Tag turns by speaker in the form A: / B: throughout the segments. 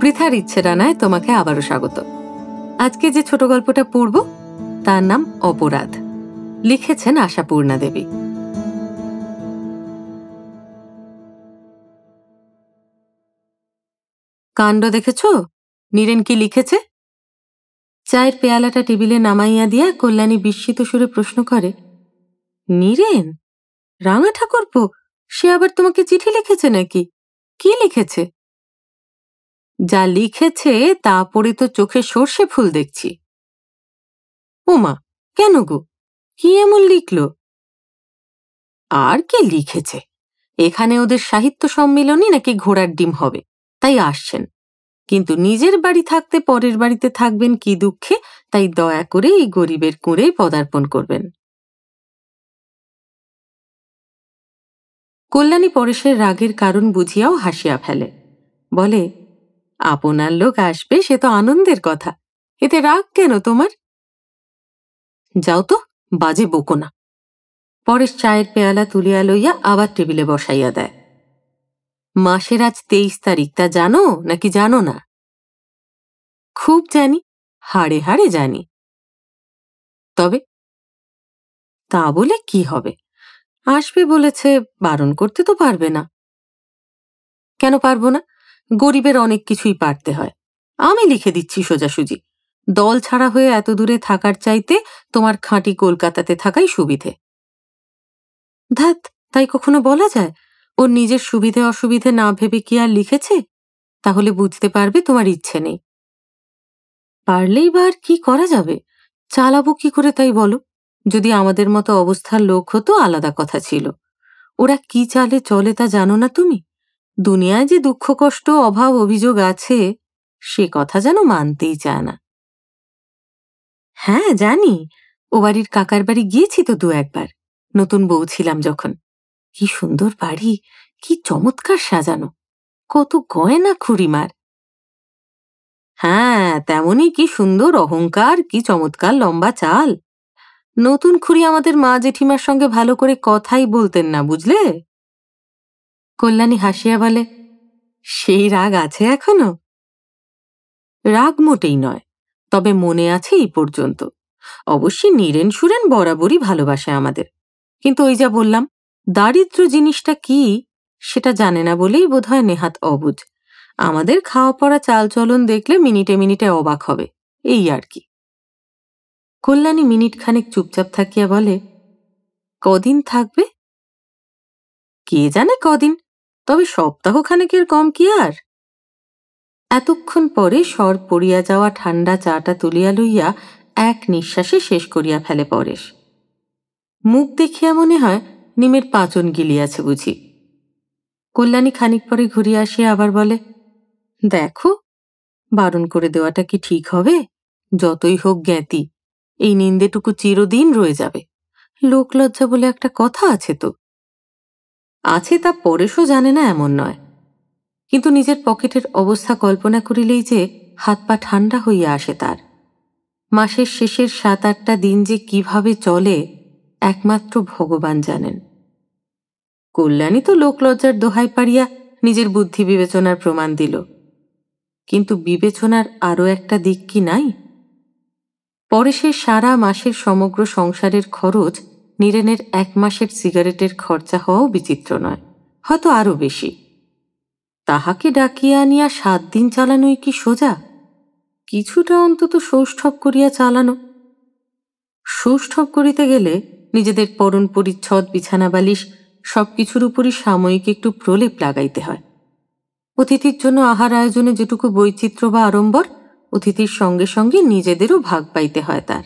A: পৃথার ইচ্ছে ডানায় তোমাকে আবারও স্বাগত। আজকে যে ছোট গল্পটা পড়ব তার নাম অপরাধ। লিখেছেন আশাপূর্ণা দেবী। কাণ্ড দেখেছ নীরেন কি লিখেছে? চায়ের পেয়ালাটা টেবিলে নামাইয়া দিয়া কল্যাণী বিস্মিত সুরে প্রশ্ন করে, নীরেন, রাঙা ঠাকুরপো সে আবার তোমাকে চিঠি লিখেছে নাকি? কি লিখেছে? যা লিখেছে তা পড়ে তো চোখে সর্ষে ফুল দেখছি। ওমা, কেন গো, কি এমন লিখল? আর কি লিখেছে, এখানে ওদের সাহিত্য সম্মেলনী নাকি ঘোড়ার ডিম হবে, তাই আসছেন। কিন্তু নিজের বাড়ি থাকতে পরের বাড়িতে থাকবেন কি দুঃখে, তাই দয়া করে এই গরিবের কুঁড়ে পদার্পণ করবেন। কল্যাণী পরেশের রাগের কারণ বুঝিয়াও হাসিয়া ফেলে, বলে, আপনার লোক আসবে সে তো আনন্দের কথা, এতে রাগ কেন তোমার? যাও তো, বাজে বকো না। পরেশ চায়ের পেয়ালা তুলিয়া লইয়া আবার টেবিলে বসাইয়া দেয়। মাসের আজ 23 তারিখ, তা জানো নাকি জানো না? খুব জানি, হাড়ে হাড়ে জানি। তবে তা বলে কি হবে, আসবে বলেছে, বারণ করতে তো পারবে না। কেন পারবো না? গরিবের অনেক কিছুই পারতে হয়। আমি লিখে দিচ্ছি সোজাসুজি, দল ছাড়া হয়ে এত দূরে থাকার চাইতে তোমার খাঁটি কলকাতাতে থাকাই সুবিধে। ধ্যাত, তাই কখনো বলা যায়? ওর নিজের সুবিধে অসুবিধে না ভেবে কি আর লিখেছে? তাহলে বুঝতে পারবে তোমার ইচ্ছে নেই। পারলেই বা আর কি করা যাবে, চালাবো কি করে তাই বলো? যদি আমাদের মতো অবস্থার লোক হতো আলাদা কথা ছিল। ওরা কি চালে চলে তা জানো না তুমি? দুনিয়ায় যে দুঃখ কষ্ট অভাব অভিযোগ আছে সে কথা যেন মানতেই চায় না। হ্যাঁ জানি, ও বাড়ির কাকার বাড়ি গিয়েছি তো 2-1 বার, নতুন বউ ছিলাম যখন। কি সুন্দর বাড়ি, কি চমৎকার সাজানো, কত গয়না খুড়িমার। হ্যাঁ, তেমনই কি সুন্দর অহংকার, কি চমৎকার লম্বা চাল। নতুন খুড়ি আমাদের মা জেঠিমার সঙ্গে ভালো করে কথাই বলতেন না, বুঝলে? কল্যাণী হাসিয়া বলে, সেই রাগ আছে এখনো? রাগ মোটেই নয়, তবে মনে আছে এই পর্যন্ত। অবশ্যই নীরেন সুরেন বরাবরই ভালোবাসে আমাদের, কিন্তু ওই যা বললাম, দারিদ্র জিনিসটা কি সেটা জানে না বলেই বোধহয় নেহাত অবুঝ। আমাদের খাওয়া পড়া চালচলন দেখলে মিনিটে মিনিটে অবাক হবে, এই আর কি। কল্যাণী মিনিট খানেক চুপচাপ থাকিয়া বলে, কদিন থাকবে? কে জানে কদিন, তবে সপ্তাহখানেকের কম কি আর। এতক্ষণ পরে সর পড়িয়া যাওয়া ঠান্ডা চাটা তুলিয়া লইয়া এক নিঃশ্বাসে শেষ করিয়া ফেলে পরেশ। মুখ দেখিয়া মনে হয় নিমের পাঁচন গিলিয়াছে বুঝি। কল্যাণী খানিক পরে ঘুরিয়া আসিয়া আবার বলে, দেখো, বারণ করে দেওয়াটা কি ঠিক হবে? যতই হোক জ্ঞাতি, এই নিন্দেটুকু চিরদিন রয়ে যাবে। লোকলজ্জা বলে একটা কথা আছে তো। আছে, তা পরেশও জানে না এমন নয়, কিন্তু নিজের পকেটের অবস্থা কল্পনা করিলেই যে হাত পা ঠান্ডা হইয়া আসে তার। মাসের শেষের 7-8টা দিন যে কিভাবে চলে একমাত্র ভগবান জানেন। কল্যাণী তো লোকলজ্জার দোহাই পাড়িয়া নিজের বুদ্ধি বিবেচনার প্রমাণ দিল, কিন্তু বিবেচনার আরও একটা দিক কি নাই? পরেশের সারা মাসের সমগ্র সংসারের খরচ নীরেনের 1 মাসের সিগারেটের খরচা হওয়াও বিচিত্র নয়, হয়তো আরও বেশি। তাহাকে ডাকিয়া আনিয়া 7 দিন চালানোই কি সোজা? কিছুটা অন্তত সৌষ্ঠব করিয়া চালানো। সৌষ্ঠব করিতে গেলে নিজেদের পরন পরিচ্ছদ বিছানা বালিশ সবকিছুর উপরই সাময়িক একটু প্রলেপ লাগাইতে হয়। অতিথির জন্য আহার আয়োজনে যেটুকু বৈচিত্র্য বা আড়ম্বর, অতিথির সঙ্গে সঙ্গে নিজেদেরও ভাগ পাইতে হয় তার।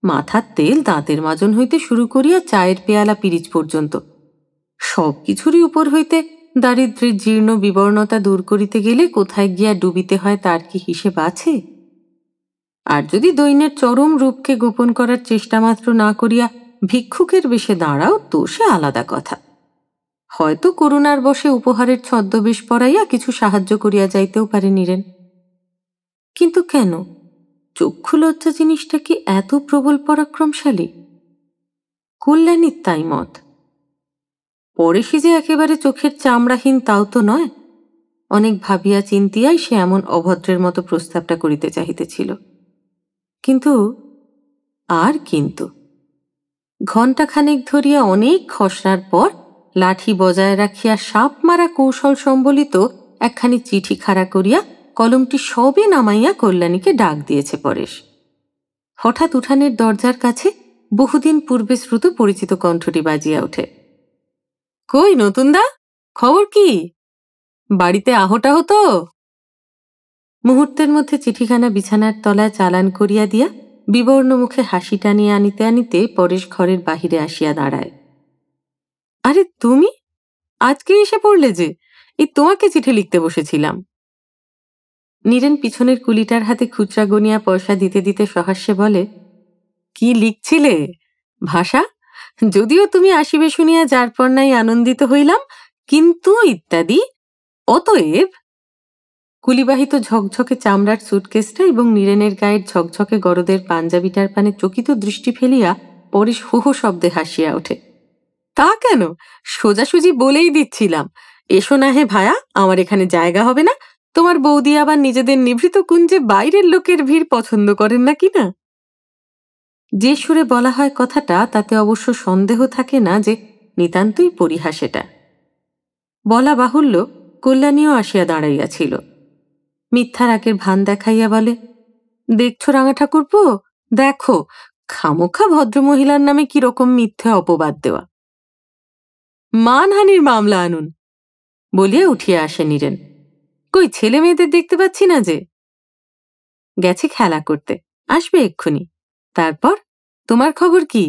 A: মাথার তেল দাঁতের মাজন হইতে শুরু করিয়া চায়ের পেয়ালা পিরিচ পর্যন্ত সবকিছুরই উপর হইতে দারিদ্র্যের জীর্ণ বিবর্ণতা দূর করিতে গেলে কোথায় গিয়া ডুবিতে হয় তার কি হিসেব আছে? আর যদি দৈন্যের চরম রূপকে গোপন করার চেষ্টা মাত্র না করিয়া ভিক্ষুকের বেশে দাঁড়াও তো সে আলাদা কথা। হয়তো করুণার বশে উপহারের ছদ্মবেশ পরাইয়া কিছু সাহায্য করিয়া যাইতেও পারে নীরেন। কিন্তু কেন? চক্ষু লজ্জা জিনিসটা কি এত প্রবল পরাক্রমশালী? কল্যাণীর তাই মত। পরেশই যে একেবারে চোখের চামড়াহীন তাও তো নয়। অনেক ভাবিয়া চিন্তিয়াই সে এমন অভদ্রের মতো প্রস্তাবটা করিতে চাহিতেছিল। কিন্তু ঘণ্টাখানেক ধরিয়া অনেক খসড়ার পর লাঠি বজায় রাখিয়া সাপ মারা কৌশল সম্বলিত একখানি চিঠি খাড়া করিয়া কলমটি সবে নামাইয়া কল্যাণীকে ডাক দিয়েছে পরেশ। হঠাৎ উঠানের দরজার কাছে বহুদিন পূর্বে শ্রুত পরিচিত কণ্ঠটি বাজিয়া ওঠে। কই নতুনদা, খবর কি? বাড়িতে আহটা হতো? মুহূর্তের মধ্যে চিঠিখানা বিছানার তলায় চালান করিয়া দিয়া বিবর্ণ মুখে হাসি টানিয়া আনিতে আনিতে পরেশ ঘরের বাহিরে আসিয়া দাঁড়ায়। আরে তুমি আজকে এসে পড়লে যে? এই তোমাকে চিঠি লিখতে বসেছিলাম। নীরেন পিছনের কুলিটার হাতে খুচরা গনিয়া পয়সা দিতে দিতে সহাস্যে বলে, কি লিখছিলে? ভাষা? যদিও তুমি আসিবে শুনিয়া যার পর নাই আনন্দিত হইলাম, কিন্তু ইত্যাদি। অতএব কুলিবাহিত ঝকঝকে চামড়ার সুটকেসটা এবং নীরেনের গায়ের ঝকঝকে গরদের পাঞ্জাবিটার পানে চকিত দৃষ্টি ফেলিয়া পরেশ হু হু শব্দে হাসিয়া ওঠে। তা কেন, সোজাসুজি বলেই দিচ্ছিলাম, এসো না হে ভায়া, আমার এখানে জায়গা হবে না। তোমার বৌদি আবার নিজেদের নিভৃত কুঞ্জে বাইরের লোকের ভিড় পছন্দ করেন না কিনা? যে সুরে বলা হয় কথাটা, তাতে অবশ্য সন্দেহ থাকে না যে নিতান্তই পরিহাস এটা। বলা বাহুল্য, কল্যাণীও আসিয়া দাঁড়াইয়াছিল। মিথ্যা রাগের ভান দেখাইয়া বলে, দেখছো রাঙা ঠাকুরপো, দেখো খামোখা ভদ্রমহিলার নামে কিরকম মিথ্যে অপবাদ দেওয়া। মানহানির মামলা আনুন বলিয়া উঠিয়া আসে নীরেন। কই ছেলে মেয়েদের দেখতে পাচ্ছি না যে? গেছে খেলা করতে, আসবে এক্ষুনি। তারপর তোমার খবর কি?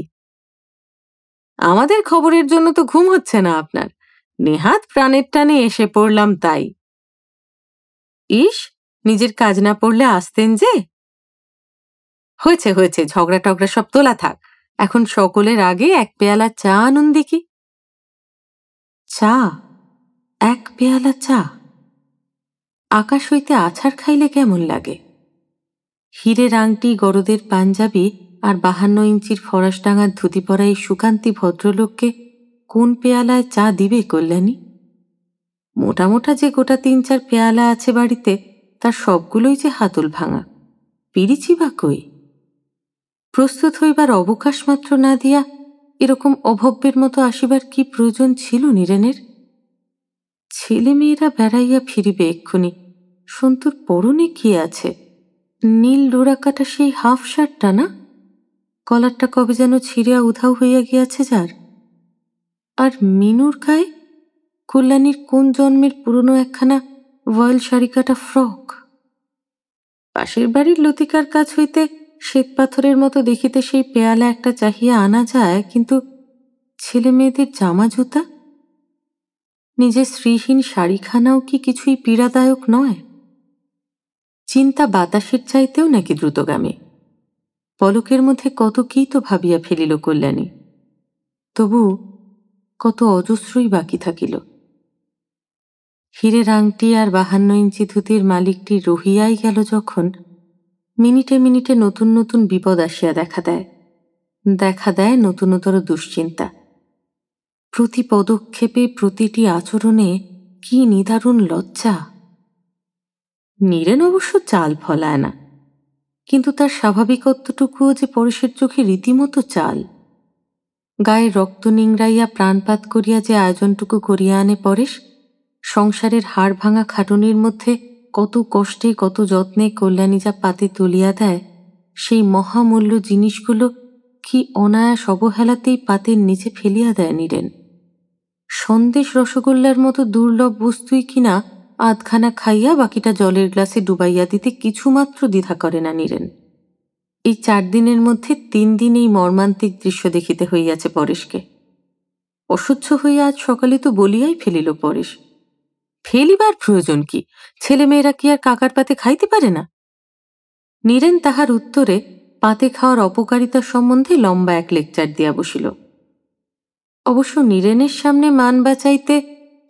A: আমাদের খবরের জন্য তো ঘুম হচ্ছে না আপনার। নেহাত প্রাণের টানে এসে পড়লাম তাই। ইস, নিজের কাজ না পড়লে আসতেন যে। হয়েছে হয়েছে, ঝগড়া টগড়া সব তোলা থাক। এখন সকলের আগে এক পেয়ালা চা আনুন দেখি। চা? এক পেয়ালা চা? আকাশ হইতে আছাড় খাইলে কেমন লাগে? হীরের আংটি, গরদের পাঞ্জাবি আর 52 ইঞ্চির ফরাসডাঙার ধুতি পরা এই সুকান্তি ভদ্রলোককে কোন পেয়ালায় চা দিবে কল্যাণী? মোটা মোটা যে গোটা 3-4 পেয়ালা আছে বাড়িতে, তার সবগুলোই যে হাতল ভাঙা। পিরিচি বা কই? প্রস্তুত হইবার অবকাশ মাত্র না দিয়া এরকম অভব্যের মতো আসিবার কি প্রয়োজন ছিল নীরেনের? ছেলে মেয়েরা বেড়াইয়া ফিরিবে এক্ষুনি। সন্তুর পরনে কি আছে? নীল ডোরাকাটা সেই হাফ শার্টটা না? কলারটা কবে যেন ছিঁড়িয়া উধাও হইয়া গিয়াছে যার। আর মিনুর গায়ে কল্যাণীর কোন জন্মের পুরনো একখানা ভয়েল শাড়িকাটা ফ্রক। পাশের বাড়ির লতিকার কাছ হইতে শ্বেত পাথরের মতো দেখিতে সেই পেয়ালা একটা চাহিয়া আনা যায়, কিন্তু ছেলে মেয়েদের জামা জুতা? নিজের শ্রীহীন শাড়িখানাও কি কিছুই পীড়াদায়ক নয়? চিন্তা বাতাসের চাইতেও নাকি দ্রুতগামী। পলকের মধ্যে কত কী তো ভাবিয়া ফেলিল কল্যাণী। তবু কত অজস্রই বাকি থাকিল। হীরের আংটি আর 52 ইঞ্চি ধুতির মালিকটি রহিয়াই গেল যখন, মিনিটে মিনিটে নতুন নতুন বিপদ আসিয়া দেখা দেয় নতুনতর দুশ্চিন্তা। প্রতি পদক্ষেপে, প্রতিটি আচরণে কি নিদারুণ লজ্জা! নীরেন অবশ্য চাল ফলায় না, কিন্তু তার স্বাভাবিকত্বটুকুও যে পরেশের চোখে রীতিমতো চাল। গায়ে রক্ত নিংড়াইয়া প্রাণপাত করিয়া যে আয়োজনটুকু করিয়া আনে পরেশ, সংসারের হাড় ভাঙা খাটুনির মধ্যে কত কষ্টে কত যত্নে কল্যাণী যা পাতে তুলিয়া দেয়, সেই মহামূল্য জিনিসগুলো কি অনায়াস অবহেলাতেই পাতের নিচে ফেলিয়া দেয় নীরেন। সন্দেশ রসগোল্লার মতো দুর্লভ বস্তুই কিনা আধখানা খাইয়া বাকিটা জলের গ্লাসে ডুবাইয়া দিতে কিছুমাত্র দ্বিধা করে না নীরেন। এই 4 দিনের মধ্যে 3 দিন এই মর্মান্তিক দৃশ্য দেখিতে হইয়াছে পরেশকে। অসহ্য হইয়া আজ সকালে তো বলিয়াই ফেলিল পরেশ। ফেলিবার প্রয়োজন কি? ছেলেমেয়েরা কি আর কাকার পাতে খাইতে পারে না? নীরেন তাহার উত্তরে পাতে খাওয়ার অপকারিতা সম্বন্ধে লম্বা এক লেকচার দিয়া বসিল। অবশ্য নীরেনের সামনে মান বাঁচাইতে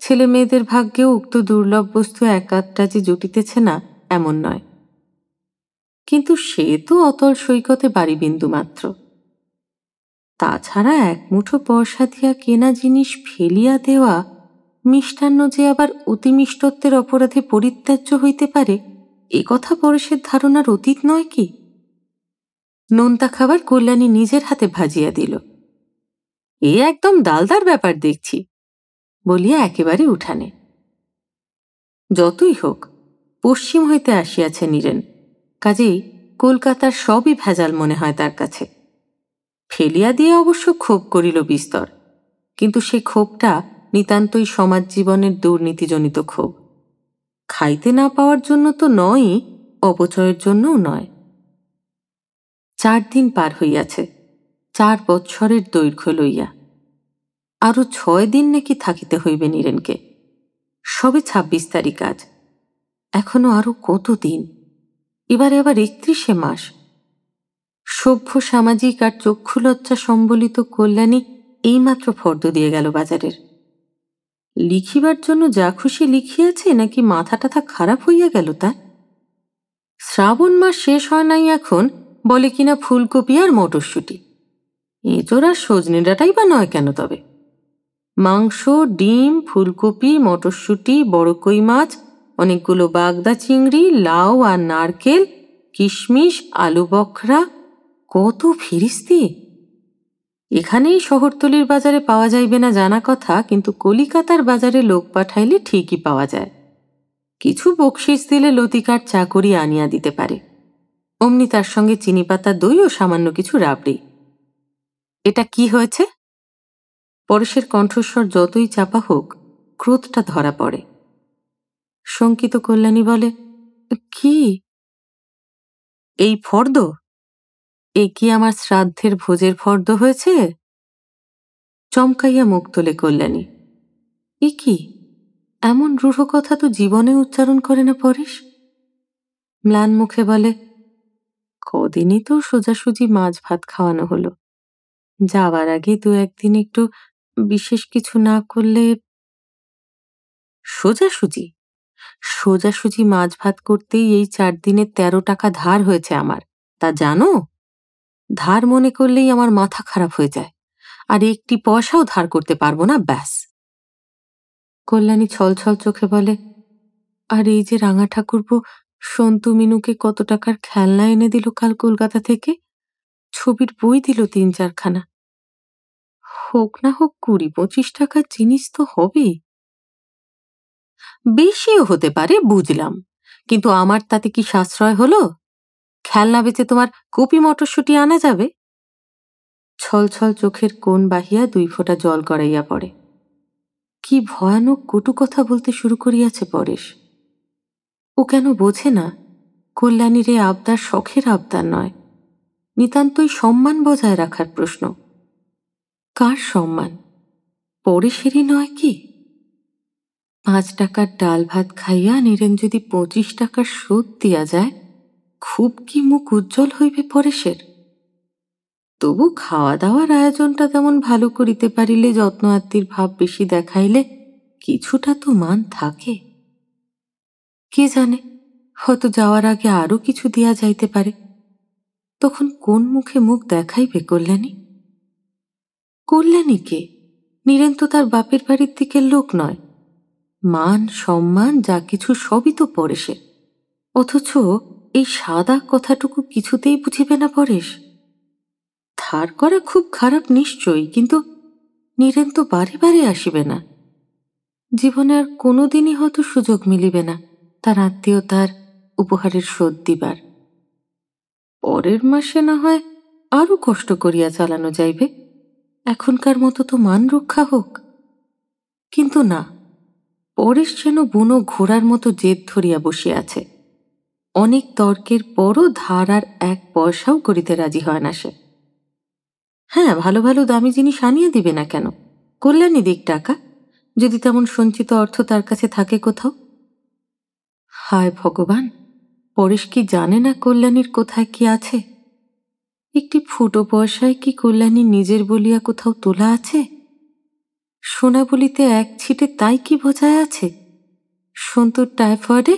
A: ছেলে মেয়েদের ভাগ্যেও উক্ত দুর্লভ বস্তু একাধটা যে জুটিতেছে না এমন নয়। কিন্তু সে তো অতল সৈকতে বাড়ি বিন্দু মাত্র। তাছাড়া এক মুঠো পয়সা দিয়া কেনা জিনিস ফেলিয়া দেওয়া মিষ্টান্ন যে আবার অতি মিষ্টত্বের অপরাধে পরিত্যাজ্য হইতে পারে, এ কথা পরেশের ধারণার অতীত নয় কি? নোনতা খাবার কল্যাণী নিজের হাতে ভাজিয়া দিল। এ একদম দালদার ব্যাপার দেখছি, বলিয়া একেবারে উঠানে। যতই হোক, পশ্চিম হইতে আসিয়াছে নীরেন, কাজেই কলকাতার সবই ভেজাল মনে হয় তার কাছে। ফেলিয়া দিয়ে অবশ্য ক্ষোভ করিল বিস্তর, কিন্তু সে ক্ষোভটা নিতান্তই সমাজ জীবনের দুর্নীতিজনিত ক্ষোভ। খাইতে না পাওয়ার জন্য তো নয়ই, অপচয়ের জন্যও নয়। 4 দিন পার হইয়াছে, 4 বৎসরের দৈর্ঘ্য লইয়া। আরো 6 দিন নাকি থাকিতে হইবে নীরেনকে। সবে 26 তারিখ আজ, এখনো আরো কত দিন? এবারে আবার 31শে মাস। সভ্য সামাজিক আর চক্ষুলজ্জা সম্বলিত কল্যাণী এইমাত্র ফর্দ দিয়ে গেল বাজারের। লিখিবার জন্য যা খুশি লিখিয়াছে, নাকি মাথা টাথা খারাপ হইয়া গেল তার? শ্রাবণ মাস শেষ হয় নাই এখন, বলে কিনা ফুলকপি আর মটরশুঁটি। এঁচোড় আর সজনে ডাঁটাই বা নয় কেন তবে? মাংস, ডিম, ফুলকপি, মটরশুঁটি, বড় কই মাছ, অনেকগুলো বাগদা চিংড়ি, লাউ আর নারকেল, কিশমিশ, আলু বখরা, কত ফিরিস্তি! এখানেই শহরতলির বাজারে পাওয়া যাইবে না জানা কথা, কিন্তু কলিকাতার বাজারে লোক পাঠাইলে ঠিকই পাওয়া যায়। কিছু বকশিস দিলে লতিকার চাকরি আনিয়া দিতে পারে। অমনি তার সঙ্গে চিনিপাতা দই ও সামান্য কিছু রাবড়ি। এটা কি হয়েছে? পরেশের কণ্ঠস্বর যতই চাপা হোক, ক্রোধটা ধরা পড়ে। শঙ্কিত কল্যাণী বলে, কি? এই ফর্দ? এ কি আমার শ্রাদ্ধের ভোজের ফর্দ হয়েছে? চমকাইয়া মুখ তোলে কল্যাণী। এ কি, এমন রূঢ় কথা তো জীবনে উচ্চারণ করে না পরেশ। ম্লান মুখে বলে, কদিনই তো সোজাসুজি মাছ ভাত খাওয়ানো হলো। যাওয়ার আগে 2-1 দিন একটু বিশেষ কিছু না করলে। সোজাসুজি? সোজাসুজি মাছ ভাত করতেই এই 4 দিনে 13 টাকা ধার হয়েছে আমার, তা জানো? ধার মনে করলেই আমার মাথা খারাপ হয়ে যায়, আর একটি পয়সাও ধার করতে পারবো না, ব্যাস। কল্যাণী ছলছল চোখে বলে, আর এই যে রাঙা ঠাকুরপো সন্তু মিনুকে কত টাকার খেলনা এনে দিল কাল কলকাতা থেকে, ছবির বই দিল 3-4 খানা। হোক না হোক 20-25 টাকার জিনিস তো হবেই। বেশিও হতে পারে বুঝলাম, কিন্তু আমার তাতে কি সাশ্রয় হলো? খেলনা বেচে তোমার কপি মটরশুঁটি আনা যাবে? ছলছল চোখের কোণ বাহিয়া 2 ফোঁটা জল গড়াইয়া পড়ে। কি ভয়ানক কটু কথা বলতে শুরু করিয়াছে পরেশ। ও কেন বোঝে না কল্যাণীর এ আবদার শখের আবদার নয়, নিতান্তই সম্মান বজায় রাখার প্রশ্ন। কার সম্মান? পরেশেরই নয় কি? 5 টাকার ডাল ভাত খাইয়া নীরেন যদি 25 টাকার শোধ দিয়া যায়, খুব কি মুখ উজ্জ্বল হইবে পরেশের? তবু খাওয়া দাওয়ার আয়োজনটা তেমন ভালো করিতে পারিলে, যত্ন আত্মীর ভাব বেশি দেখাইলে কিছুটা তো মান থাকে। কে জানে, হয়তো যাওয়ার আগে আরো কিছু দিয়া যাইতে পারে। তখন কোন মুখে মুখ দেখাইবে কল্যাণী? কল্যাণীকে? নীরেন তো তার বাপের বাড়ির দিকের লোক নয়। মান সম্মান যা কিছু সবই তো পরেশের, অথচ এই সাদা কথাটুকু কিছুতেই বুঝিবে না পরেশ। ধার করা খুব খারাপ নিশ্চয়ই, কিন্তু নীরেন তো বারে বারে আসিবে না। জীবনে আর কোনোদিনই হয়তো সুযোগ মিলিবে না তার আত্মীয়তার উপহারের শোধ দিবার। পরের মাসে না হয় আরো কষ্ট করিয়া চালানো যাইবে, এখনকার মতো তো মান রক্ষা হোক। কিন্তু না, পরেশ যেন বুনো ঘোড়ার মতো জেদ ধরিয়া বসিয়া আছে। অনেক তর্কের পরও ধার আর 1 পয়সাও করিতে রাজি হয় না সে। হ্যাঁ, ভালো ভালো দামি জিনিস আনিয়ে দিবে না কেন? কল্যাণী দিক টাকা, যদি তেমন সঞ্চিত অর্থ তার কাছে থাকে কোথাও। হায় ভগবান, পরেশ কি জানে না কল্যাণীর কোথায় কি আছে? একটি ফুটো পয়সায় কি কল্যাণী নিজের বলিয়া কোথাও তোলা আছে? সোনা বলিতে 1 ছিটে তাই কি বোঝায় আছে? সন্তুর টাইফয়েডে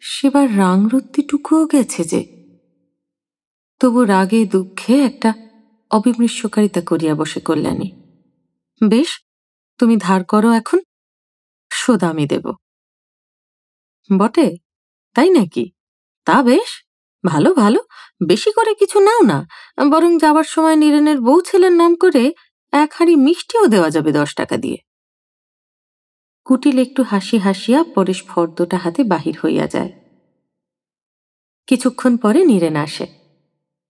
A: সেবার রাংরত্তিটুকুও গেছে যে। তবু রাগে দুঃখে একটা অবিমৃষ্যকারিতা করিয়া বসে কল্যাণী। বেশ, তুমি ধার করো এখন, শোধ আমি দেব। বটে, তাই নাকি? তা বেশ, ভালো ভালো, বেশি করে কিছু নাও না, বরং যাবার সময় নীরেনের বউ ছেলের নাম করে 1 হাঁড়ি মিষ্টিও দেওয়া যাবে 10 টাকা দিয়ে। কুটিল একটু হাসি হাসিয়া পরেশ ফর্দটা হাতে বাহির হইয়া যায়। কিছুক্ষণ পরে নীরেন আসে।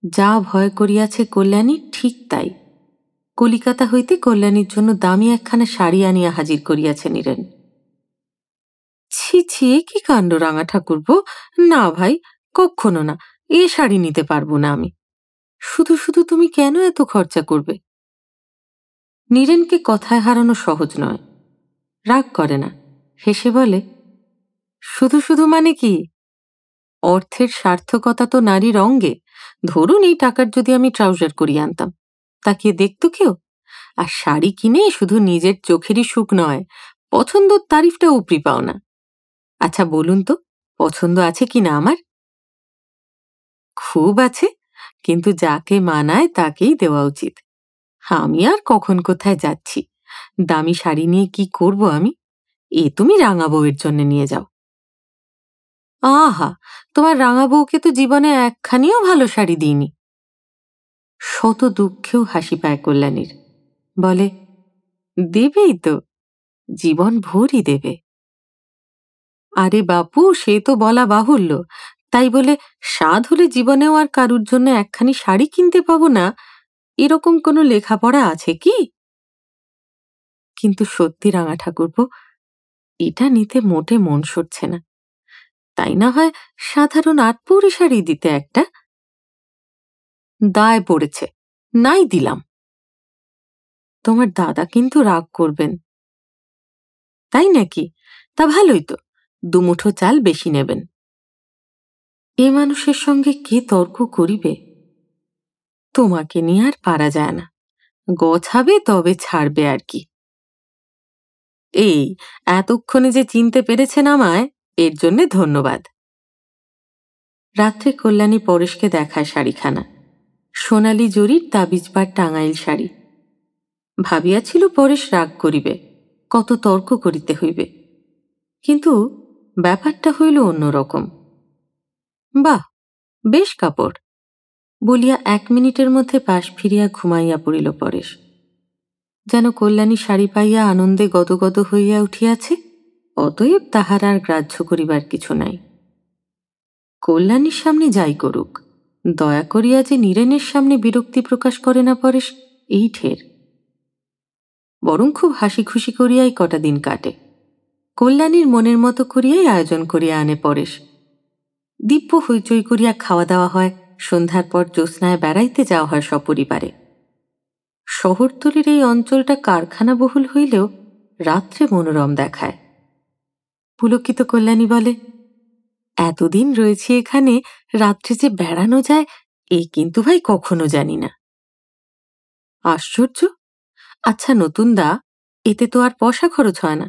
A: যা ভয় করিয়াছে কল্যাণী ঠিক তাই। কলিকাতা হইতে কল্যাণীর জন্য দামি একখানা শাড়ি আনিয়া হাজির করিয়াছে নীরেন। ছি ছি, কি কাণ্ড রাঙা ঠাকুরপো! না ভাই, কক্ষনো না, এ শাড়ি নিতে পারবো না আমি। শুধু শুধু তুমি কেন এত খরচা করবে? নীরেনকে কথায় হারানো সহজ নয়। রাগ করে না, হেসে বলে, শুধু শুধু মানে কি? অর্থের সার্থকতা তো নারীর অঙ্গে। ধরুন এই টাকার যদি আমি ট্রাউজার করিয়ে আনতাম, তাকে দেখতো কেউ? আর শাড়ি কিনে শুধু নিজের চোখেরই সুখ নয়, পছন্দর তারিফটা উপরি পাও না। আচ্ছা বলুন তো, পছন্দ আছে কিনা আমার? খুব আছে, কিন্তু যাকে মানায় তাকেই দেওয়া উচিত। আমি আর কখন কোথায় যাচ্ছি? দামি শাড়ি নিয়ে কি করব আমি? এ তুমি রাঙা বউয়ের জন্য নিয়ে যাও। আহা, তোমার রাঙা বউকে তো জীবনে একখানিও ভালো শাড়ি দিইনি। শত দুঃখেও হাসি পায় কল্যাণীর। বলে, দেবেই তো, জীবন ভরই দেবে। আরে বাপু, সে তো বলা বাহুল্য, তাই বলে সাধ হলে জীবনেও আর কারুর জন্য একখানি শাড়ি কিনতে পাবো না, এরকম কোনো লেখাপড়া আছে কি? কিন্তু সত্যি রাঙা ঠাকুরপো, এটা নিতে মোটে মন সরছে না। তাই না হয় সাধারণ আটপৌরি শাড়ি দিতে একটা। দায় পড়েছে, নাই দিলাম। তোমার দাদা কিন্তু রাগ করবেন। তাই নাকি? তা ভালোই তো, 2 মুঠো চাল বেশি নেবেন। এ মানুষের সঙ্গে কে তর্ক করিবে? তোমাকে নিয়ে আর পারা যায় না, গছাবে তবে ছাড়বে আর কি। এই এতক্ষণে যে চিনতে পেরেছেন আমায়, এর জন্যে ধন্যবাদ। রাত্রে কল্যাণী পরেশকে দেখায় শাড়িখানা, সোনালি জরির তাবিজ পাড় টাঙাইল শাড়ি। ভাবিয়াছিল পরেশ রাগ করিবে, কত তর্ক করিতে হইবে, কিন্তু ব্যাপারটা হইল অন্যরকম। বাহ, বেশ কাপড় বলিয়া 1 মিনিটের মধ্যে পাশ ফিরিয়া ঘুমাইয়া পড়িল পরেশ। যেন কল্যাণী শাড়ি পাইয়া আনন্দে গদগদ হইয়া উঠিয়াছে, অতএব তাহার আর গ্রাহ্য করিবার কিছু নাই। কল্যাণীর সামনে যাই করুক, দয়া করিয়া যে নীরেনের সামনে বিরক্তি প্রকাশ করে না পরেশ, এই ঠের। বরং খুব হাসি খুশি করিয়াই কটা দিন কাটে। কল্যাণীর মনের মতো করিয়াই আয়োজন করিয়া আনে পরেশ। দিব্য হইচই করিয়া খাওয়া দাওয়া হয়, সন্ধ্যার পর জ্যোৎস্নায় বেড়াইতে যাওয়া হয় সপরিবারে। শহরতলির এই অঞ্চলটা কারখানা বহুল হইলেও রাত্রে মনোরম দেখায়। পুলকিত কল্যাণী বলে, এতদিন রয়েছি এখানে, রাত্রে যে বেড়ানো যায় এ কিন্তু ভাই কখনো জানি না। আশ্চর্য! আচ্ছা নতুন দা, এতে তো আর পয়সা খরচ হয় না,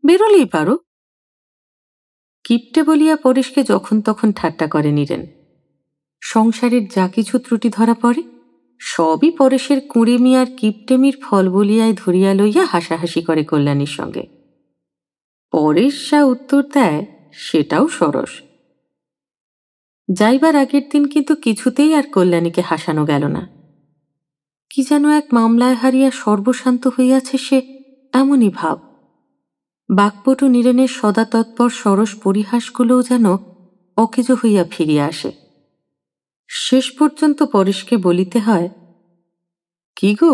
A: বেরোলেই পারো। কিপটে বলিয়া পরেশকে যখন তখন ঠাট্টা করে নীরেন। সংসারের যা কিছু ত্রুটি ধরা পড়ে, সবই পরেশের কুঁড়েমি আর কিপটেমির ফল বলিয়ায় ধরিয়া লইয়া হাসাহাসি করে কল্যাণীর সঙ্গে। পরেশ যা উত্তর দেয় সেটাও সরস। যাইবার আগের দিন কিন্তু কিছুতেই আর কল্যাণীকে হাসানো গেল না। কি যেন এক মামলায় হারিয়া সর্বশান্ত হইয়াছে সে, এমনই ভাব। বাকপটু নীরেনের সদা তৎপর সরস পরিহাসগুলোও যেন অকেজো হইয়া ফিরিয়া আসে। শেষ পর্যন্ত পরেশকে বলিতে হয়, কি গো,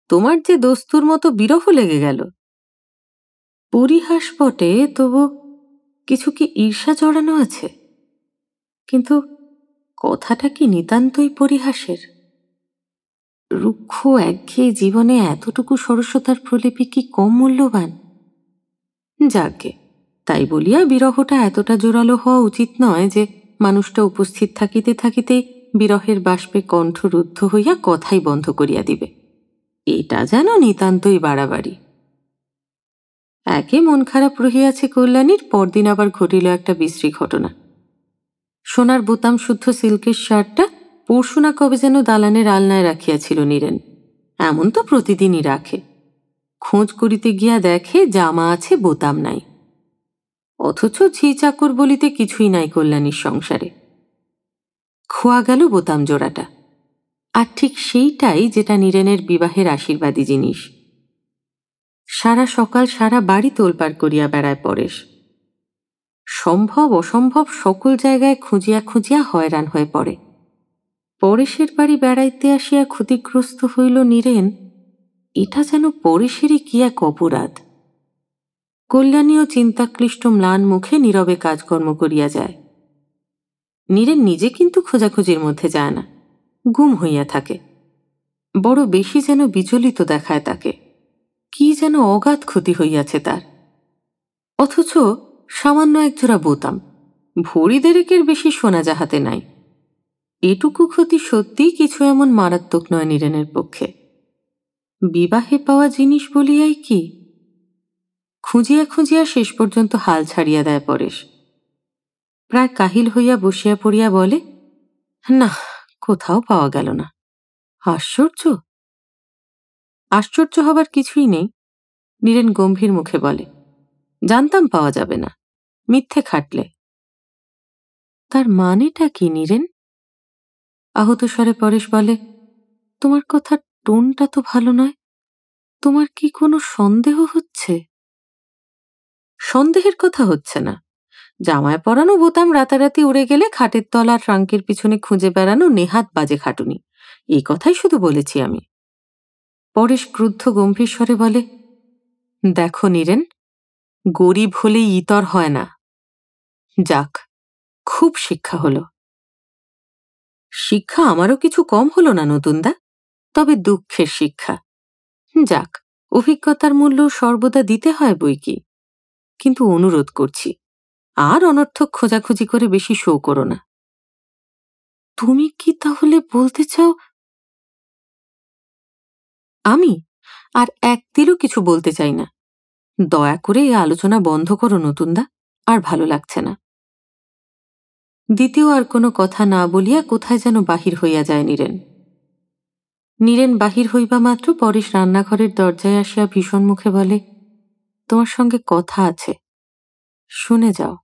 A: তোমার যে দস্তুর মতো বিরহ লেগে গেল। পরিহাস বটে, তবু কিছু কি ঈর্ষা জড়ানো আছে? কিন্তু কথাটা কি নিতান্তই পরিহাসের? রুক্ষ একঘেয়ে জীবনে এতটুকু সরসতার প্রলেপি কি কম মূল্যবান? যাকে তাই বলিয়া বিরহটা এতটা জোরালো হওয়া উচিত নয় যে মানুষটা উপস্থিত থাকিতে থাকিতেই বিরহের বাষ্পে কণ্ঠ রুদ্ধ হইয়া কথাই বন্ধ করিয়া দিবে। এটা যেন নিতান্তই বাড়াবাড়ি। একে মন খারাপ রহিয়াছে কল্যাণীর, পরদিন আবার ঘটিল একটা বিশ্রী ঘটনা। সোনার বোতাম শুদ্ধ সিল্কের শার্টটা পরশু না কবে যেন দালানের আলনায় রাখিয়াছিল নীরেন। এমন তো প্রতিদিনই রাখে। খোঁজ করিতে গিয়া দেখে জামা আছে, বোতাম নাই। অথচ ঝি চাকর বলিতে কিছুই নাই কল্যাণীর সংসারে। খোয়া গেল বোতাম জোড়াটা, আর ঠিক সেইটাই যেটা নীরেনের বিবাহের আশীর্বাদী জিনিস। সারা সকাল সারা বাড়ি তোলপাড় করিয়া বেড়ায় পরেশ। সম্ভব অসম্ভব সকল জায়গায় খুঁজিয়া খুঁজিয়া হয়রান হয়ে পড়ে। পরেশের বাড়ি বেড়াইতে আসিয়া ক্ষতিগ্রস্ত হইল নীরেন, এটা যেন পরেশেরই কি এক অপরাধ। কল্যাণীও চিন্তাক্লিষ্ট ম্লান মুখে নীরবে কাজকর্ম করিয়া যায়। নীরেন নিজে কিন্তু খোঁজাখুঁজির মধ্যে যায় না, গুম হইয়া থাকে। বড় বেশি যেন বিচলিত দেখায় তাকে, কি যেন অগাধ ক্ষতি হইয়াছে তার। অথচ সামান্য একজোড়া বোতাম, ভরি দেড়েকের বেশি সোনা যাহাতে নাই। এটুকু ক্ষতি সত্যিই কিছু এমন মারাত্মক নয় নীরেনের পক্ষে। বিবাহে পাওয়া জিনিস বলিয়াই কি? খুঁজিয়া খুঁজিয়া শেষ পর্যন্ত হাল ছাড়িয়া দেয় পরেশ। প্রায় কাহিল হইয়া বসিয়া পড়িয়া বলে, না, কোথাও পাওয়া গেল না। আশ্চর্য! আশ্চর্য হবার কিছুই নেই, নীরেন গম্ভীর মুখে বলে। জানতাম পাওয়া যাবে না, মিথ্যে খাটলে। তার মানেটা কি নীরেন? আহত স্বরে পরেশ বলে, তোমার কথার টোনটা তো ভালো নয়। তোমার কি কোনো সন্দেহ হচ্ছে? সন্দেহের কথা হচ্ছে না। জামায় পরানো বোতাম রাতারাতি উড়ে গেলে খাটের তলা ট্রাঙ্কের পিছনে খুঁজে বেড়ানো নেহাত বাজে খাটুনি, এই কথাই শুধু বলেছি আমি। পরেশ ক্রুদ্ধ গম্ভীর স্বরে বলে, দেখো নীরেন, গরিব হলেই ইতর হয় না। যাক, খুব শিক্ষা হলো। শিক্ষা আমারও কিছু কম হলো না নতুনদা, তবে দুঃখের শিক্ষা। যাক, অভিজ্ঞতার মূল্য সর্বদা দিতে হয় বই কি। কিন্তু অনুরোধ করছি, আর অনর্থক খোঁজাখুঁজি করে বেশি শো করো না। তুমি কি তাহলে বলতে চাও? আমি আর এক তিলও কিছু বলতে চাই না। দয়া করে এই আলোচনা বন্ধ করো নতুনদা, আর ভালো লাগছে না। দ্বিতীয় আর কোনো কথা না বলিয়া কোথায় যেন বাহির হইয়া যায় নীরেন। নীরেন বাহির হইবা মাত্র পরেশ রান্নাঘরের দরজায় আসিয়া ভীষণ মুখে বলে, তোমার সঙ্গে কথা আছে, শুনে যাও।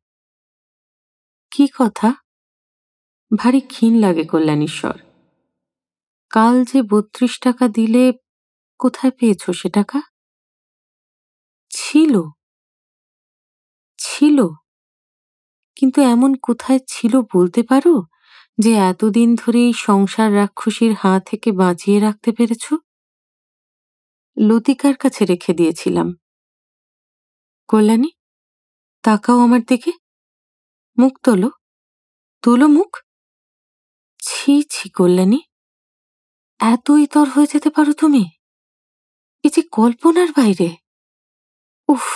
A: কি কথা? ভারী ক্ষীণ লাগে কল্যাণীশ্বর। কাল যে ৩২ টাকা দিলে, কোথায় পেয়েছ সে টাকা? ছিল ছিল, কিন্তু এমন কোথায় ছিল বলতে পারো, যে এতদিন ধরে এই সংসার রাক্ষসীর হাত থেকে বাঁচিয়ে রাখতে পেরেছ? লতিকার কাছে রেখে দিয়েছিলাম। কল্যাণী, তাকাও আমার দিকে, মুখ তোলো, তোলো মুখ। ছি ছি কল্যাণী, এত ইতর হয়ে যেতে পারো তুমি? এ যে কল্পনার বাইরে। উফ!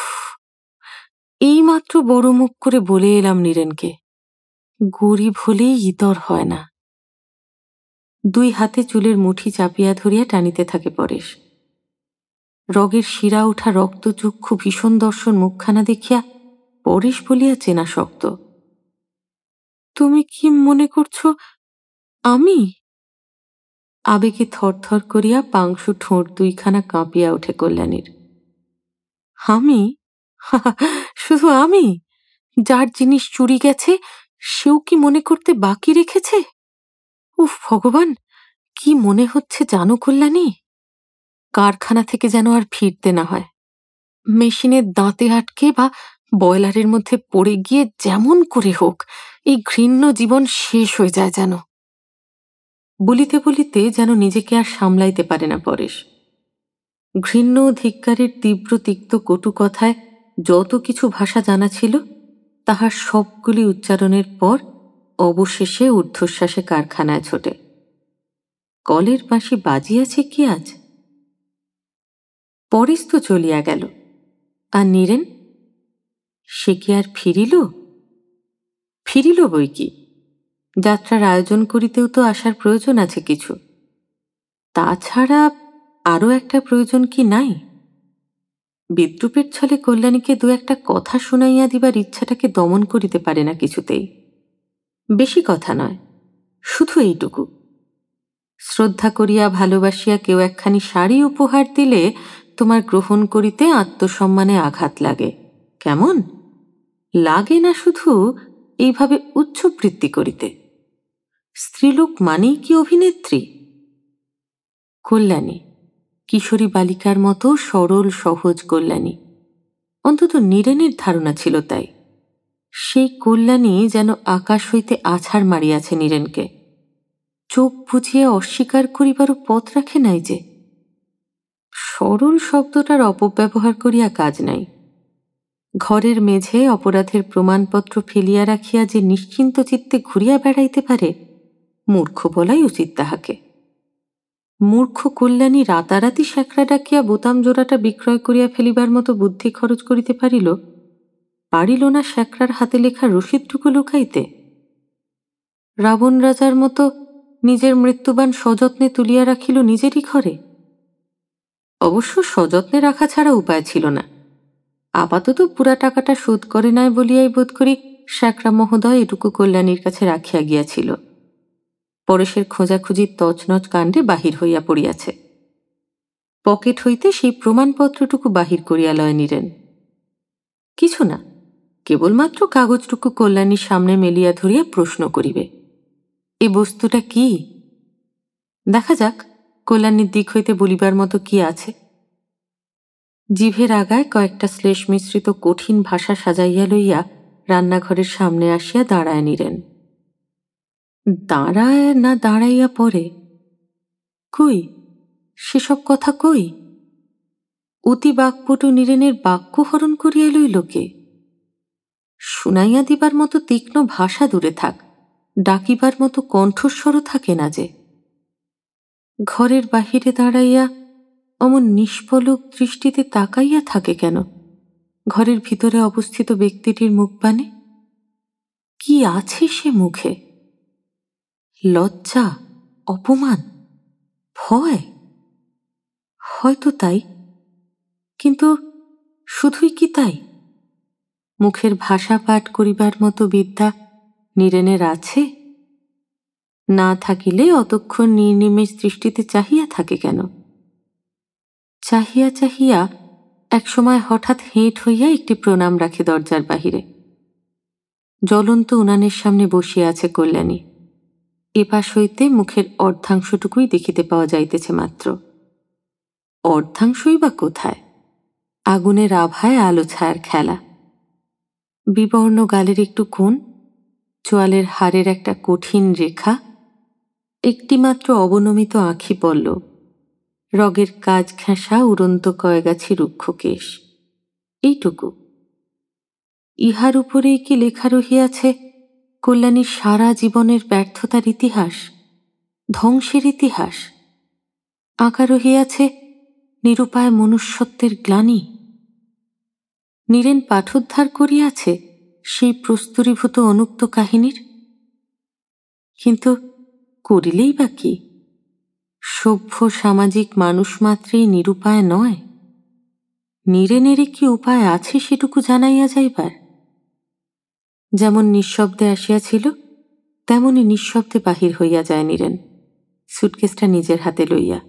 A: এইমাত্র বড় মুখ করে বলে এলাম নীরেনকে, গরিব হলেই ইতর হয় না। দুই হাতে চুলের মুঠি চাপিয়া ধরিয়া টানিতে থাকে পরেশ। রগের শিরা ওঠা রক্তচক্ষু ভীষণ দর্শন মুখখানা দেখিয়া পরেশ বলিয়া চেনা শক্ত। তুমি কি মনে করছো আমি? আবেগে থরথর করিয়া পাংশু ঠোঁট দুইখানা কাঁপিয়া ওঠে কল্যাণীর। আমি? শুধু আমি? যার জিনিস চুরি গেছে সেও কি মনে করতে বাকি রেখেছে? উফ ভগবান, কি মনে হচ্ছে জানো কল্যাণী? কারখানা থেকে যেন আর ফিরতে না হয়। মেশিনের দাঁতে আটকে বা বয়লারের মধ্যে পড়ে গিয়ে যেমন করে হোক এই ঘৃণ্য জীবন শেষ হয়ে যায় যেন। বলিতে বলিতে যেন নিজেকে আর সামলাইতে পারে না পরেশ। ঘৃণ্য ধিক্কারের তীব্র তিক্ত কটু কথায় যত কিছু ভাষা জানা ছিল, তাহার সবগুলি উচ্চারণের পর অবশেষে ঊর্ধ্বশ্বাসে কারখানায় ছোটে। কলের বাঁশি বাজিয়াছে কি আজ? পরেশ তো চলিয়া গেল, আর নীরেন, সে কি আর ফিরিল? ফিরিল বই কি, যাত্রার আয়োজন করিতেও তো আসার প্রয়োজন আছে কিছু। তাছাড়া আরও একটা প্রয়োজন কি নাই? বিদ্রূপের ছলে কল্যাণীকে দু একটা কথা শুনাইয়া দিবার ইচ্ছাটাকে দমন করিতে পারে না কিছুতেই। বেশি কথা নয়, শুধু এইটুকু, শ্রদ্ধা করিয়া ভালোবাসিয়া কেউ একখানি শাড়ি উপহার দিলে তোমার গ্রহণ করিতে আত্মসম্মানে আঘাত লাগে। কেমন লাগে না শুধু এইভাবে উচ্চবৃত্তি করিতে? স্ত্রীলোক মানেই কি অভিনেত্রী? কল্যাণী, কিশোরী বালিকার মতো সরল সহজ কল্যাণী, অন্তত নীরেনের ধারণা ছিল তাই। সেই কল্যাণী যেন আকাশ হইতে আছাড় মারিয়াছে নীরেনকে। চোখ বুঝিয়ে অস্বীকার করিবারও পথ রাখে নাই যে। সরল শব্দটার অপব্যবহার করিয়া কাজ নাই। ঘরের মেঝে অপরাধের প্রমাণপত্র ফেলিয়া রাখিয়া যে নিশ্চিন্ত চিত্তে ঘুরিয়া বেড়াইতে পারে, মূর্খ বলাই উচিত তাহাকে। মূর্খ কল্যাণী রাতারাতি স্যাকরা ডাকিয়া বোতাম জোড়াটা বিক্রয় করিয়া ফেলিবার মতো বুদ্ধি খরচ করিতে পারিল না স্যাকরার হাতে লেখা রসিদটুকু লুকাইতে? রাবণ রাজার মতো নিজের মৃত্যুবান সযত্নে তুলিয়া রাখিল নিজেরই ঘরে। অবশ্য সযত্নে রাখা ছাড়া উপায় ছিল না। আপাতত পুরা টাকাটা শোধ করে নাই বলিয়াই বোধ করি স্যাকরা মহোদয় এটুকু কল্যাণীর কাছে রাখিয়া গিয়াছিল। পরেশের খোঁজাখুঁজির তছনছ কাণ্ডে বাহির হইয়া পড়িয়াছে। পকেট হইতে সেই প্রমাণপত্রটুকু বাহির করিয়া লয় নীরেন। কিছু না, কেবলমাত্র কাগজটুকু কল্যাণীর সামনে মেলিয়া ধরিয়া প্রশ্ন করিবে, এ বস্তুটা কি? দেখা যাক কল্যাণীর দিক হইতে বলিবার মতো কি আছে। জিভের আগায় কয়েকটা শ্লেষ মিশ্রিত কঠিন ভাষা সাজাইয়া লইয়া রান্নাঘরের সামনে আসিয়া দাঁড়ায় নীরেন। দাঁড়ায় না দাঁড়াইয়া পড়ে? কই সেসব কথা কই? অতি বাক্পটু নীরেনের বাক্য হরণ করিয়া লইল কে? শুনাইয়া দিবার মতো তীক্ষ্ণ ভাষা দূরে থাক, ডাকিবার মতো কণ্ঠস্বরও থাকে না যে। ঘরের বাহিরে দাঁড়াইয়া অমন নিষ্পলক দৃষ্টিতে তাকাইয়া থাকে কেন ঘরের ভিতরে অবস্থিত ব্যক্তিটির মুখপানে? কি আছে সে মুখে? লজ্জা, অপমান, ভয়? হয়তো তাই, কিন্তু শুধুই কি তাই? মুখের ভাষা পাঠ করিবার মতো বিদ্যা নীরেনের আছে? না থাকিলে অতক্ষণ নির্নিমেষ দৃষ্টিতে চাহিয়া থাকে কেন? চাহিয়া চাহিয়া একসময় হঠাৎ হেঁট হইয়া একটি প্রণাম রাখে দরজার বাহিরে। জ্বলন্ত উনানের সামনে বসিয়া আছে কল্যাণী। এপাশ হইতে মুখের অর্ধাংশটুকুই দেখিতে পাওয়া যাইতেছে মাত্র। অর্ধাংশই বা কোথায়? আগুনের আভায় আলো ছায়ার খেলা। বিবর্ণ গালের একটু কোণ, চোয়ালের হাড়ের একটা কঠিন রেখা, একটিমাত্র অবনমিত আঁখি পল্লব, রগের কাজ ঘেঁষা উড়ন্ত কয়গাছি রুক্ষ কেশ, এইটুকু। ইহার উপরেই কি লেখা রহিয়াছে কল্যাণীর সারা জীবনের ব্যর্থতার ইতিহাস, ধ্বংসের ইতিহাস? আঁকা রহিয়াছে নিরুপায় মনুষ্যত্বের গ্লানি। নীরেন পাঠোদ্ধার করিয়াছে সেই প্রস্তুরীভূত অনুক্ত কাহিনীর। কিন্তু করিলেই বা কি? সভ্য সামাজিক মানুষ মাত্রেই নিরুপায় নয়। নীরেনেরই কি উপায় আছে সেটুকু জানাইয়া যাইবার? যেমন নিঃশব্দে আসিয়াছিল তেমনি নিঃশব্দে বাহির হইয়া যায় নীরেন, সুটকেসটা নিজের হাতে লইয়া।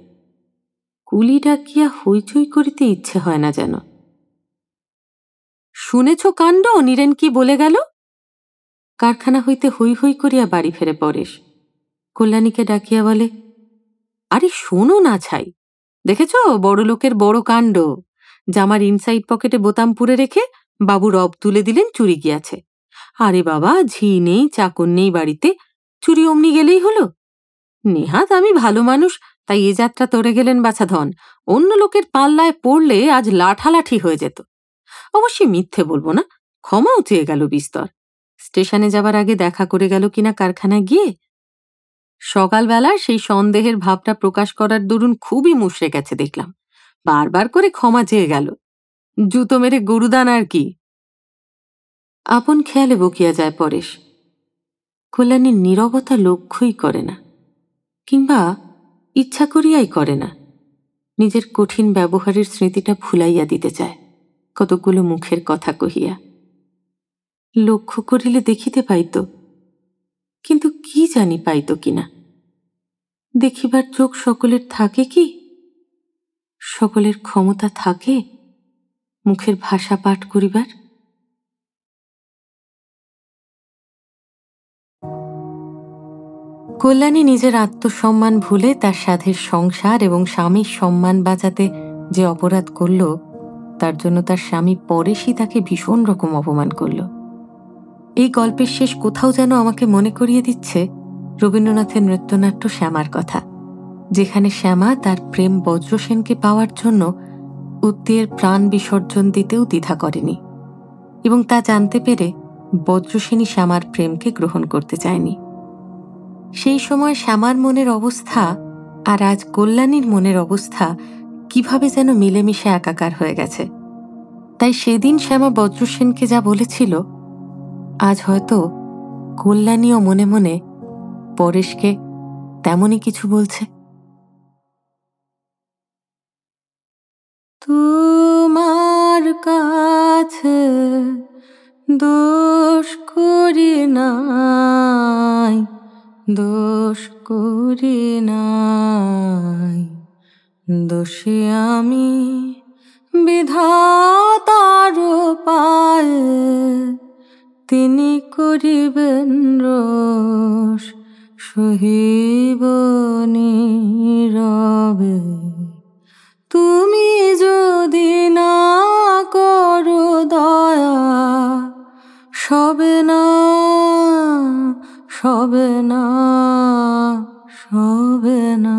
A: কুলি ডাকিয়া হইচই করিতে ইচ্ছে হয় না যেন। শুনেছ কাণ্ড নীরেন কি বলে গেল? কারখানা হইতে হৈ হৈ করিয়া বাড়ি ফেরে পরেশ। কল্যাণীকে ডাকিয়া বলে, আরে শোনো না ছাই, দেখেছ বড় লোকের বড় কাণ্ড। জামার ইনসাইড পকেটে বোতাম পুরে রেখে বাবু রব তুলে দিলেন চুরি গিয়াছে। আরে বাবা, ঝি নেই চাকর নেই বাড়িতে, চুরি অমনি গেলেই হলো। নেহাত আমি ভালো মানুষ তাই এ যাত্রা তরে গেলেন বাছা ধন, অন্য লোকের পাল্লায় পড়লে আজ লাঠালাঠি হয়ে যেত। অবশ্যই মিথ্যে বলবো না, ক্ষমাও চেয়ে গেল বিস্তর। স্টেশনে যাবার আগে দেখা করে গেল কিনা কারখানায় গিয়ে। সকালবেলা সেই সন্দেহের ভাবটা প্রকাশ করার দরুন খুবই মুষড়ে গেছে দেখলাম, বারবার করে ক্ষমা চেয়ে গেল। জুতো মেরে গরুদান আর কি। আপন খেয়ালে বকিয়া যায় পরেশ। কল্যাণীর নীরবতা লক্ষ্যই করে না, কিংবা ইচ্ছা করিয়াই করে না। নিজের কঠিন ব্যবহারের স্মৃতিটা ভুলাইয়া দিতে চায় কতগুলো মুখের কথা কহিয়া। লক্ষ্য করিলে দেখিতে পাইত, কিন্তু কি জানি পাইত কিনা। দেখিবার চোখ সকলের থাকে কি? সকলের ক্ষমতা থাকে মুখের ভাষা পাঠ করিবার? কল্যাণী নিজের আত্মসম্মান ভুলে তার সাধের সংসার এবং স্বামীর সম্মান বাঁচাতে যে অপরাধ করল, তার জন্য তার স্বামী পরেশই তাকে ভীষণ রকম অপমান করল। এই গল্পের শেষ কোথাও যেন আমাকে মনে করিয়ে দিচ্ছে রবীন্দ্রনাথের নৃত্যনাট্য শ্যামার কথা, যেখানে শ্যামা তার প্রেম বজ্রসেনকে পাওয়ার জন্য উত্তের প্রাণ বিসর্জন দিতেও দ্বিধা করেনি, এবং তা জানতে পেরে বজ্রসেনই শ্যামার প্রেমকে গ্রহণ করতে চায়নি। সেই সময় শ্যামার মনের অবস্থা আর আজ কল্যাণীর মনের অবস্থা কিভাবে যেন মিলেমিশে একাকার হয়ে গেছে। তাই সেদিন শ্যামা বজ্রসেনকে যা বলেছিল, আজ হয়তো কল্যাণীও মনে মনে পরেশকে তেমনই কিছু বলছে। তোমার কাছে দোষ করি নাই, দোষ করি নাই, দোষী আমি বিধাতার পায়ে, তিনি করিবেন রোষ সহিব নীরবে। তুমি যদি না করো দয়া, সবে না, সবে না, সবে না।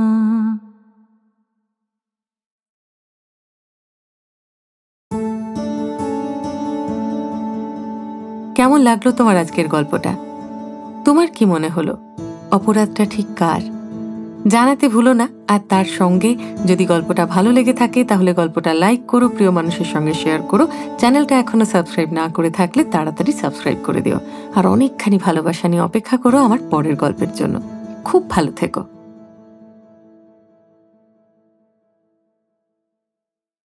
A: কেমন লাগলো তোমার আজকের গল্পটা? তোমার কি মনে হলো অপরাধটা ঠিক কার? জানাতে ভুলো না। আর তার সঙ্গে যদি গল্পটা ভালো লেগে থাকে তাহলে গল্পটা লাইক করো, প্রিয় মানুষের সঙ্গে শেয়ার করো। চ্যানেলটা এখনো সাবস্ক্রাইব না করে থাকলে তাড়াতাড়ি সাবস্ক্রাইব করে দিও। আর অনেকখানি ভালোবাসা নিয়ে অপেক্ষা করো আমার পরের গল্পের জন্য। খুব ভালো থেকো।